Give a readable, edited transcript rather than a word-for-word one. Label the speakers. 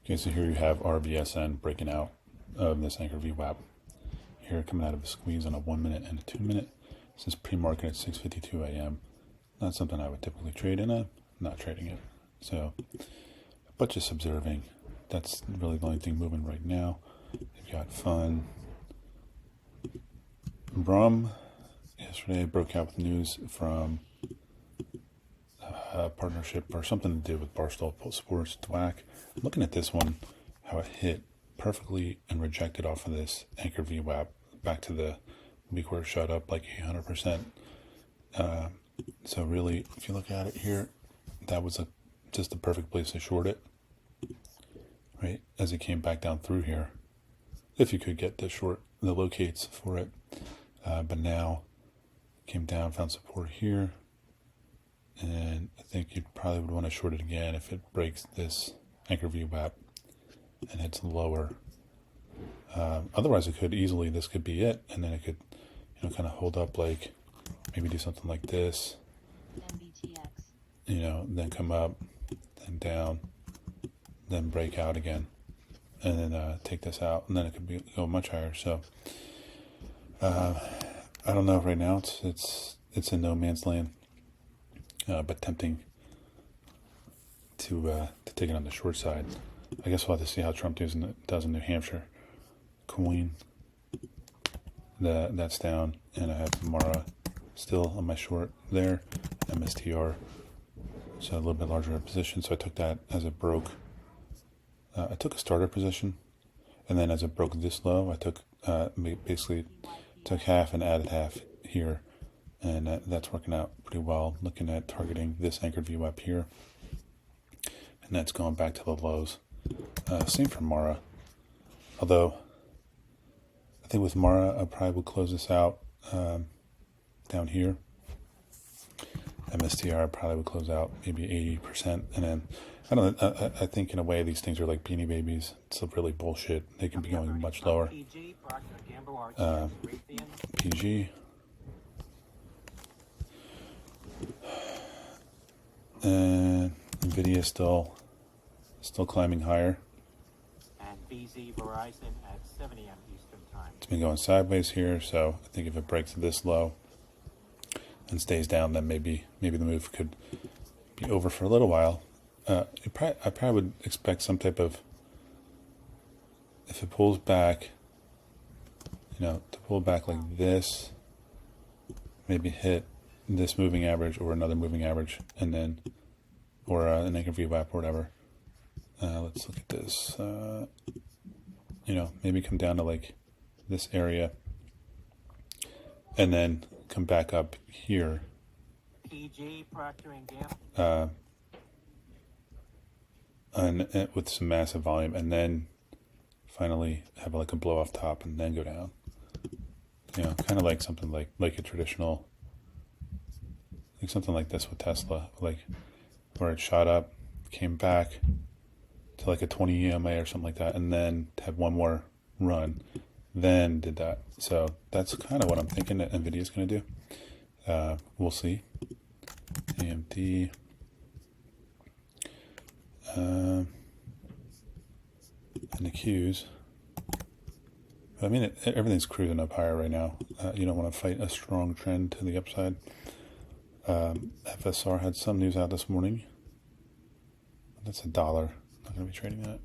Speaker 1: Okay, so here you have RVSN breaking out of this Anchor VWAP. Here coming out of a squeeze on a 1 minute and a 2 minute. Since pre-market at 6:52 a.m. Not something I would typically trade in. I'm not trading it. So, but just observing. That's really the only thing moving right now. You've got fun. Brum yesterday broke out with news from a partnership or something to do with Barstool Sports Dwack. Looking at this one, how it hit perfectly and rejected off of this Anchor VWAP back to the week where it shot up like 800%. So really, if you look at it here, that was just the perfect place to short it, right? As it came back down through here, if you could get the locates for it. But now came down, found support here, and I think you probably would want to short it again if it breaks this Anchor VWAP and hits lower. Otherwise, this could be it, and then it could, kind of hold up, like maybe do something like this, then come up, then down, then break out again, and then take this out, and then it could go much higher. So I don't know. Right now, it's in no man's land, but tempting to take it on the short side. I guess we'll have to see how Trump does in New Hampshire. Coin, that's down, and I have Mara still on my short there, MSTR, so a little bit larger position. So I took that as it broke. I took a starter position, and then as it broke this low, I took basically took half and added half here, and that's working out pretty well. Looking at targeting this anchored VWAP here, and that's going back to the lows. Same for Mara, although I think with Mara I probably would close this out down here. MSTR probably would close out maybe 80%, and then I think in a way these things are like Beanie Babies. It's really bullshit. They can be going much lower. PG. And Nvidia still climbing higher.
Speaker 2: And BZ Verizon at 7 a.m. Eastern Time.
Speaker 1: It's been going sideways here, so I think if it breaks this low and stays down, then maybe the move could be over for a little while. I probably would expect some type of, if it pulls back, to pull back like this, maybe hit this moving average or another moving average, and then, or an Anchor VWAP or whatever. Let's look at this. Maybe come down to like this area, and then come back up here.
Speaker 2: PG, Procter & Gamble.
Speaker 1: And with some massive volume, and then finally have like a blow off top and then go down. Kind of like something like a traditional, like something like this with Tesla, like where it shot up, came back to like a 20 EMA or something like that, and then had one more run, then did that. So that's kind of what I'm thinking that Nvidia is going to do. We'll see. AMD. And the Qs. I mean, everything's cruising up higher right now. You don't want to fight a strong trend to the upside. FSR had some news out this morning. That's $1. Not going to be trading that.